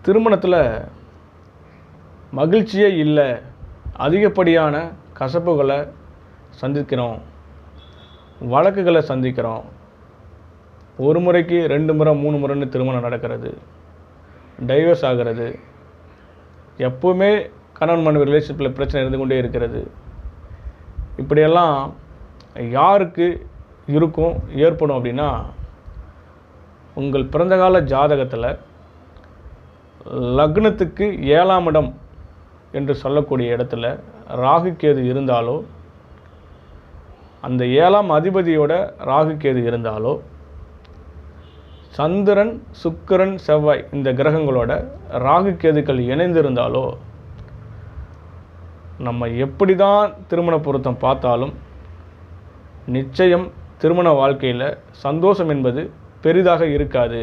திருமணத்தில் மகிழ்ச்சியே இல்லை, அதிகப்படியான கசப்புகளை சந்திக்கிறோம், வழக்குகளை சந்திக்கிறோம். ஒரு முறைக்கு 2 முறை 3 முறைன்னு திருமணம் நடக்கிறது, டைவர்ஸ் ஆகிறது, எப்போவுமே கணவன் மனைவி ரிலேஷன்ஷிப்பில் பிரச்சனை இருந்து கொண்டே இருக்கிறது. இப்படியெல்லாம் யாருக்கு இருக்கும் ஏற்படும் அப்படின்னா, உங்கள் பிறந்தகால ஜாதகத்தில் லக்னத்துக்கு 7ஆம் இடம் என்று சொல்லக்கூடிய இடத்துல ராகு கேது இருந்தாலோ, அந்த 7ஆம் அதிபதியோட ராகு கேது இருந்தாலோ, சந்திரன் சுக்கிரன் செவ்வாய் இந்த கிரகங்களோட ராகு கேதுக்கள் இணைந்திருந்தாலோ, நம்ம எப்படி தான் திருமண பொருத்தம் பார்த்தாலும் நிச்சயம் திருமண வாழ்க்கையில் சந்தோஷம் என்பது பெரிதாக இருக்காது.